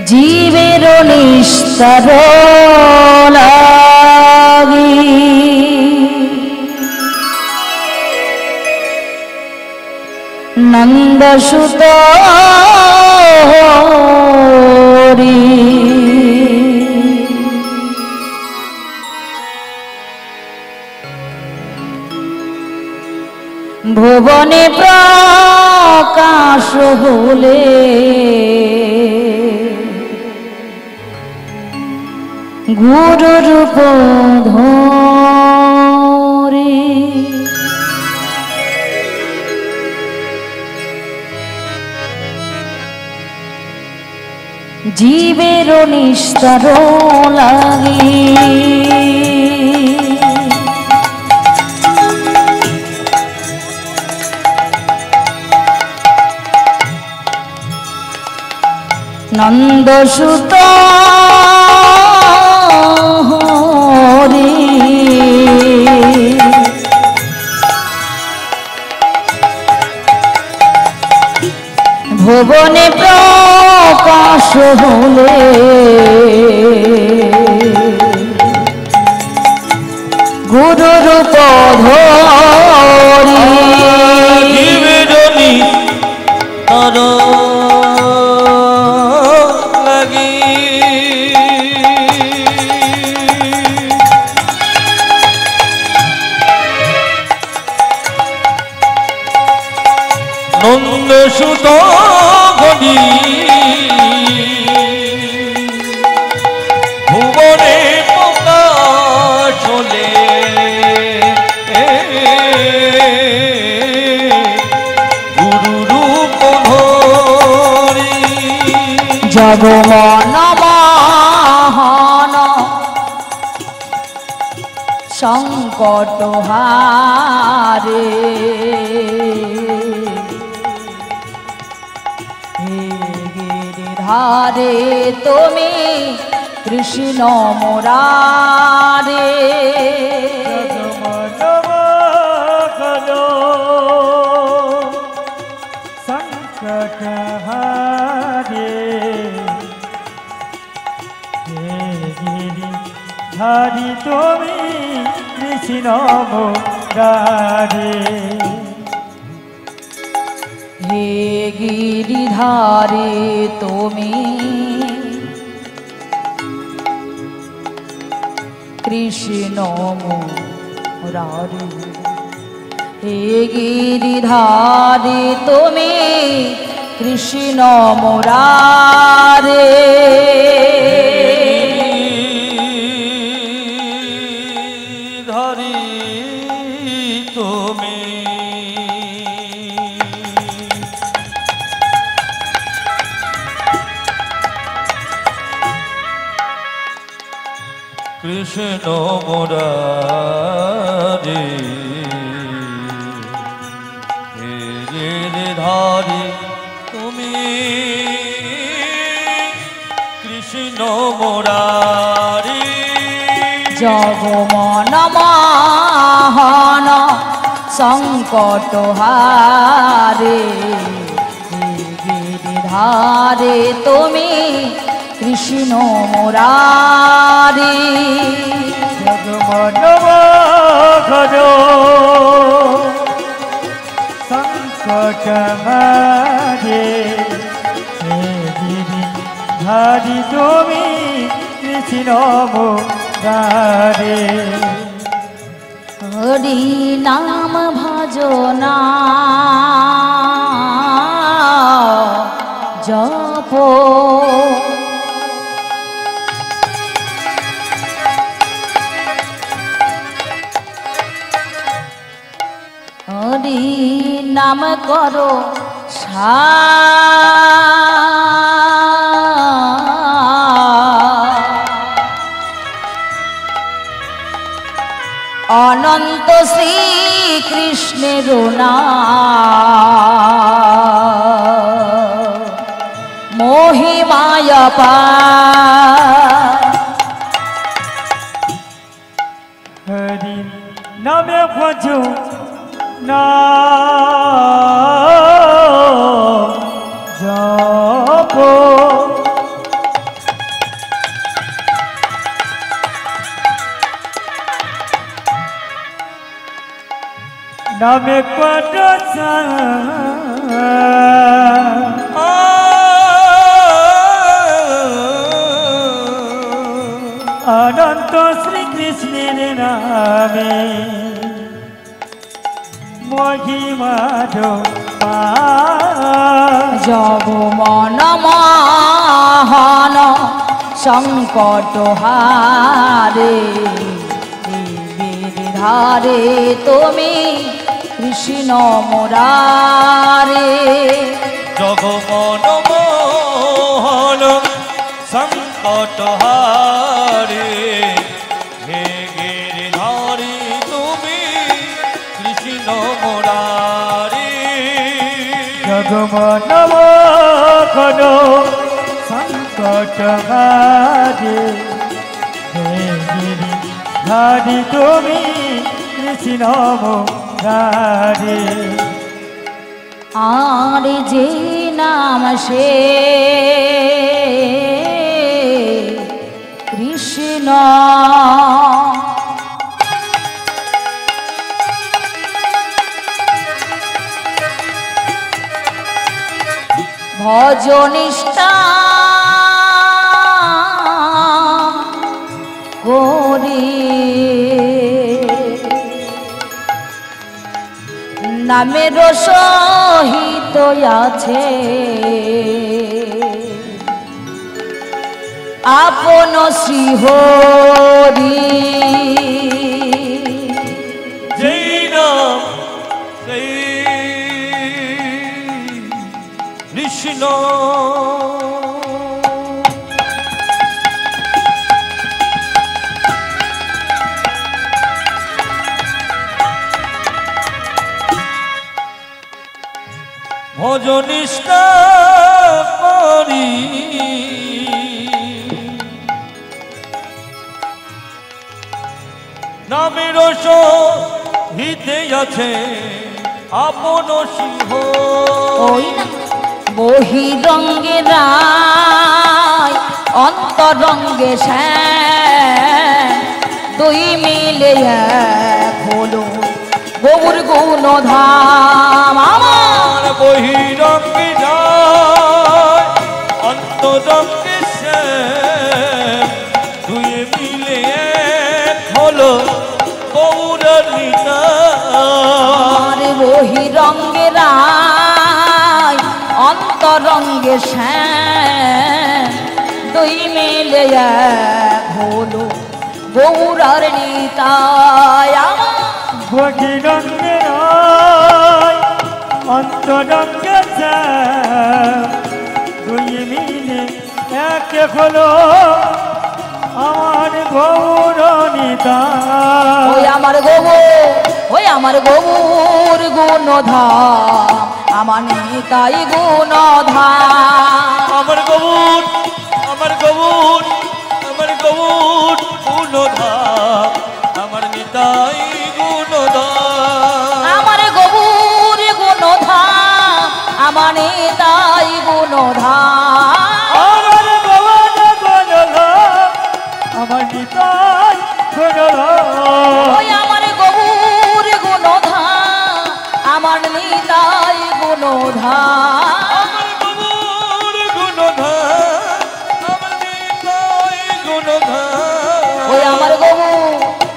জীবের নিস্তার লাগি নন্দ সুত ভুবনে প্রকাশ হলে গুরু রূপ ধরে জীবের নিস্তার লাগি নন্দ সুত ভুবনে প্রকাশ হলে গুরু রূপ ধরি জীবের নিস্তার লাগি নন্দ সুত গণি ভুবনে প্রকাশ হলে গুরু রূপ ধরি জগমন মহান সংকট হারে ধারে তুমি কৃষ্ণ মুরারে সংকট হারে ধারি তুমি কৃষ্ণ মুরারে হে গিরিধারে তুমি কৃষ্ণ মুরারে হে গিরিধারে তুমি কৃষ্ণ মুরারে ধরি তুমি কৃষ্ণ মুরারে ধারে তুমি কৃষ্ণ মুরারে জগমন মহান সংকট হারে গিরিধারে তুমি কৃষ্ণ মুরারে জগমন মহান সংকট হারে ধারি তুমি কৃষ্ণ মুরারে হরি নাম ভজনা জপ হরি নাম করো অনন্ত শ্রীকৃষ্ণের নাম মহিমায় হরি নামে ভজো না জপ নামে কত অনন্ত শ্রীকৃষ্ণের নামে মহিমা জব মন মহান সংকট হারে ধারে তুমি কৃষ্ণ মুরারে জগমন মোহন সংকট হারে হে গিরিধারী তুমি কৃষ্ণ মুরারি জগমন মোহন সংকট হারে হে গিরিধারী তুমি কৃষ্ণ মুরারি আর যে নাম সে কৃষ্ণ ভজনিষ্ঠা করি নামের সহিত আছে আপন শ্রীহরি যেই নাম সেই কৃষ্ণ ভজনিষ্ঠা করি নামের সহিতে আছে আপন সিংহ ওই না বহিরঙ্গে রায় অন্তরঙ্গে শ্যাম দুই মিলে এক হলো গৌর গুণ ধাম আমার বহিরঙ্গে যায় অন্তরঙ্গে শ্যাম দুই মিলে এক হলো গৌর নিতাই বহিরঙ্গে রায় অন্তরঙ্গে শ্যাম দুই মিলে এক হলো গৌরার নিতাই বহিরঙ্গে অন্তরঙ্গে দুই মিলে এক হলো আমার গৌর নিতাই ওই আমার গৌর গুণধাম আমার নিতাই গুণধাম আমার গৌর গুণধাম আমার নিতাই গুণধাম আমার গৌর গুণধাম আমার নিতাই গুণধাম আমার গৌর গুণধাম আমার নিতাই গুণধাম ওই আমার গৌর গুণধাম আমার নিতাই গুণধাম আমার গৌর গুণধাম আমার নিতাই গুণধাম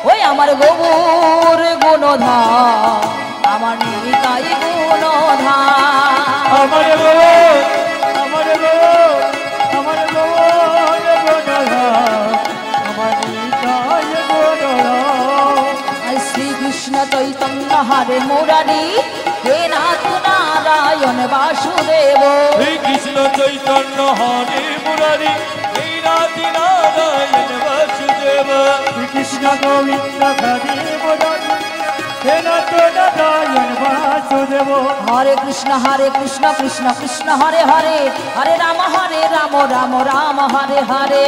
ওই আমার গৌর গুণধাম আমার নিতাই গুণধাম আমার গৌর গুণধাম আমার নিতাই গুণধাম শ্রীকৃষ্ণ চৈতন্য হরে মুরারি হে নাথ নারায়ণ বাসুদেব শ্রী কৃষ্ণ চৈতন্য হরে মুরারি হে নাথ নারায়ণ বাসুদেব কৃষ্ণ গোবিন্দ হরে মুরারি হে নাথ নারায়ণ বাসুদেব হরে কৃষ্ণ কৃষ্ণ কৃষ্ণ হরে হরে হরে রাম রাম রাম হরে হরে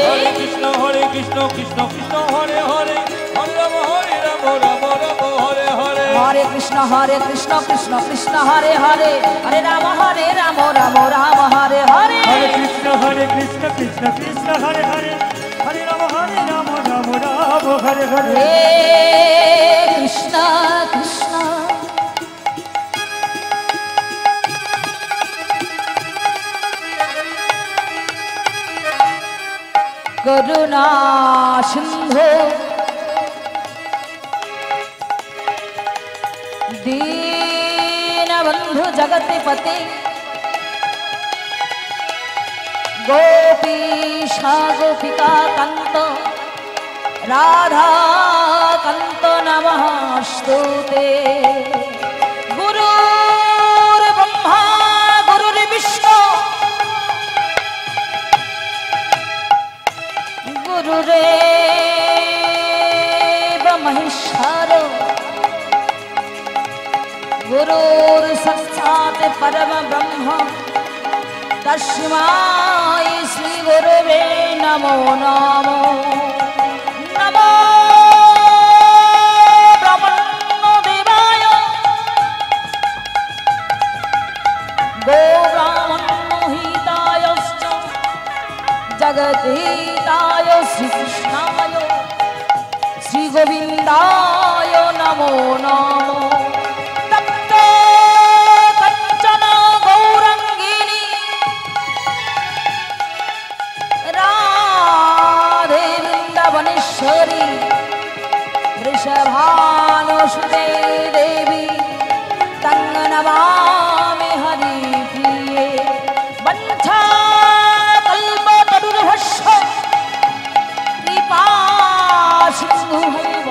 হরে কৃষ্ণ কৃষ্ণ কৃষ্ণ হরে হরে হরে রাম রাম রাম হরে হরে হরে কৃষ্ণ কৃষ্ণ কৃষ্ণ হরে হরে হরে রাম রাম রাম হরে হরে হরে কৃষ্ণ কৃষ্ণ কৃষ্ণ হরে হরে হরে রাম রাম রাম হরে হরে হে কৃষ্ণ কৃষ্ণ করুণা সিন্ধু দীনবন্ধু জগৎপতে গোপীশা গোপিকা কান্ত রাধা কান্ত নমস্তুতে গুরুর ব্রহ্মা গুরুর বিষ্ণু গুরুরেব মহেশ্বর গুরুর সাক্ষাৎ পরম ব্রহ্ম তস্मै শ্রী গুরুবে নমো নমো নমো ব্রহ্মণ্যদেবায় গোব্রাহ্মণহিতায়শ্চ জগদ্ধিতায় শ্রীকৃষ্ণায় শ্রীগোবিন্দায় নমো নমো তপ্ত কাঞ্চন গৌরাঙ্গিনী রাধে বৃন্দাবনেশ্বরী वृषभानुसुते देवी तं नमामि हरिप्रिये वञ्चाकल्पतरुर्भस्य कृपासिन्धुभैव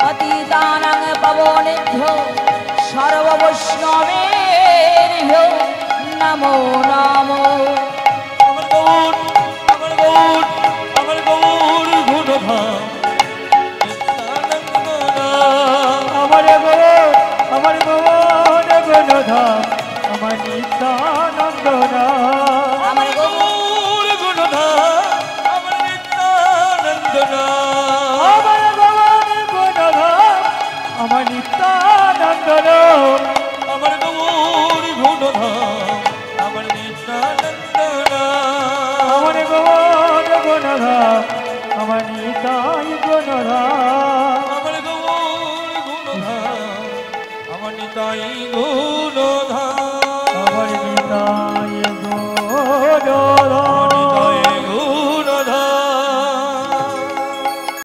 पतितानां पावनेभ्यो सर्ववैष्णवेभ्यो नमो नमो আমার গৌর গুণধাম আমার গৌর গুণধাম আমার নিত্যানন্দ নাম আমার গৌর গুণধাম আমার নিত্যানন্দ নাম আমার গৌর গুণধাম আমার নিত্যানন্দ নাম আমার গৌর গুণধাম আমার নিত্যানন্দ নাম আমার গৌর গুণধাম আমার নিতাই গুণধাম আমার গৌর গুণধাম আমার নিতাই গুণধাম আমার নিতাই